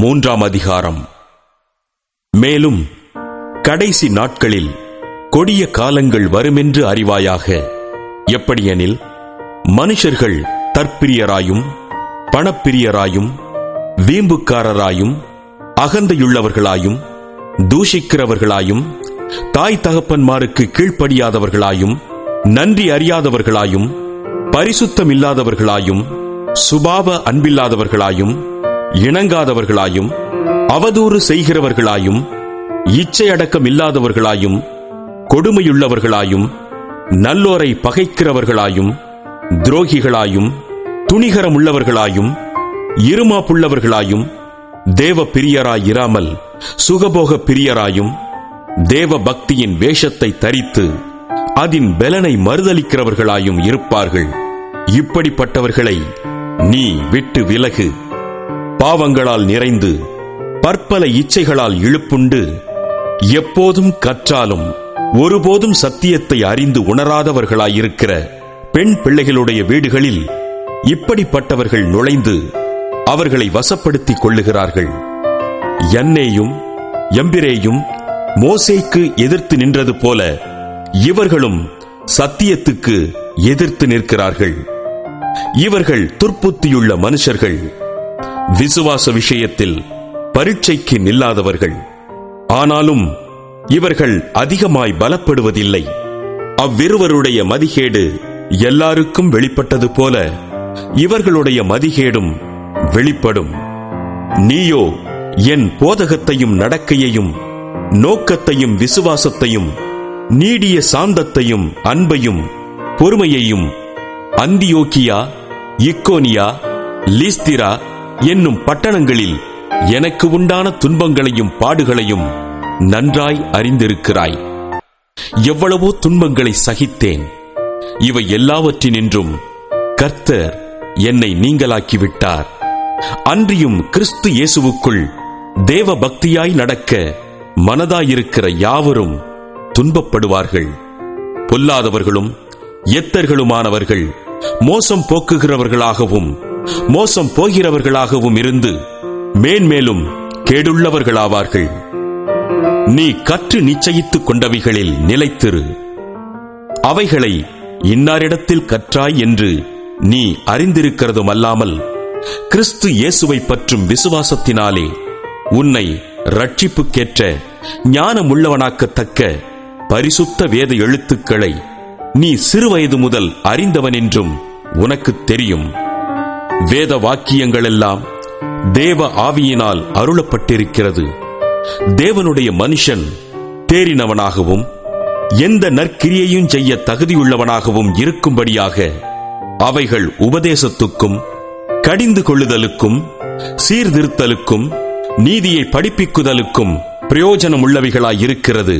3ஆம் அதிகாரம். மேலும் கடைசி நாட்களில் கொடிய காலங்கள் வருமென்று அறிவாயாக. எப்படியெனில், மனுஷர்கள் தற்பிரியராயும் பணப்பிரியராயும் வீம்புக்காரராயும் அகந்தையுள்ளவர்களாயும் தூஷிக்கிறவர்களாயும் தாய் தகப்பன்மாருக்கு கீழ்ப்படியாதவர்களாயும் நன்றி அறியாதவர்களாயும் பரிசுத்தமில்லாதவர்களாயும் சுபாவ அன்பில்லாதவர்களாயும் இணங்காதவர்களாயும் அவதூறு செய்கிறவர்களாயும் இச்சையடக்கம் இல்லாதவர்களாயும் கொடுமையுள்ளவர்களாயும் நல்லோரை பகைக்கிறவர்களாயும் துரோகிகளாயும் துணிகரமுள்ளவர்களாயும் இருமாப்புள்ளவர்களாயும் தேவ பிரியராயிராமல் சுகபோக பிரியராயும் தேவ பக்தியின் வேஷத்தை தரித்து அதன் பலனை மறுதலிக்கிறவர்களாயும் இருப்பார்கள். இப்படிப்பட்டவர்களை நீ விட்டு விலகு. பாவங்களால் நிறைந்து பற்பல இச்சைகளால் இழுப்புண்டு எப்போதும் கற்றாலும் ஒருபோதும் சத்தியத்தை அறிந்து உணராதவர்களாயிருக்கிற பெண் பிள்ளைகளுடைய வீடுகளில் இப்படிப்பட்டவர்கள் நுழைந்து அவர்களை வசப்படுத்திக் கொள்ளுகிறார்கள். யன்னேயும் யம்பிரேயும் மோசேக்கு எதிர்த்து நின்றது போல இவர்களும் சத்தியத்துக்கு எதிர்த்து நிற்கிறார்கள். இவர்கள் துர்ப்புத்தியுள்ள மனுஷர்கள், விசுவாச விஷயத்தில் பரீட்சைக்கு நில்லாதவர்கள். ஆனாலும் இவர்கள் அதிகமாய் பலப்படுவதில்லை. அவ்விருவருடைய மதிகேடு எல்லாருக்கும் வெளிப்பட்டது போல இவர்களுடைய மதிகேடும் வெளிப்படும். நீயோ என் போதகத்தையும் நடக்கையையும் நோக்கத்தையும் விசுவாசத்தையும் நீடிய சாந்தத்தையும் அன்பையும் பொறுமையையும் அந்தியோக்கியா இக்கோனியா லீஸ்திரா என்னும் பட்டணங்களில் எனக்கு உண்டான துன்பங்களையும் பாடுகளையும் நன்றாய் அறிந்திருக்கிறாய். எவ்வளவோ துன்பங்களை சகித்தேன். இவை எல்லாவற்றினின்றும் கர்த்தர் என்னை நீங்களாக்கிவிட்டார். அன்றியும் கிறிஸ்து இயேசுவுக்குள் தேவ பக்தியாய் நடக்க மனதாயிருக்கிற யாவரும் துன்பப்படுவார்கள். பொல்லாதவர்களும் எத்தர்களுமானவர்கள் மோசம் போக்குகிறவர்களாகவும் மோசம் போகிறவர்களாகவும் இருந்து மேன்மேலும் கேடுள்ளவர்களாவார்கள். நீ கற்று நிச்சயித்துக் கொண்டவைகளில் நிலைத்திரு. அவைகளை இன்னாரிடத்தில் கற்றாய் என்று நீ அறிந்திருக்கிறதும் அல்லாமல் கிறிஸ்து இயேசுவை பற்றும் விசுவாசத்தினாலே உன்னை ரட்சிப்புக்கேற்ற ஞானமுள்ளவனாக்கத்தக்க பரிசுத்த வேத எழுத்துக்களை நீ சிறுவயது முதல் அறிந்தவன் என்றும் உனக்கு தெரியும். வேத வாக்கியங்களெல்லாம் தேவ ஆவியினால் அருளப்பட்டிருக்கிறது. தேவனுடைய மனுஷன் தேறினவனாகவும் எந்த நற்கிரியையும் செய்ய தகுதியுள்ளவனாகவும் இருக்கும்படியாக அவைகள் உபதேசத்துக்கும் கடிந்து கொள்ளுதலுக்கும் சீர்திருத்தலுக்கும் நீதியை படிப்பிக்குதலுக்கும் பிரயோஜனமுள்ளவைகளாயிருக்கிறது.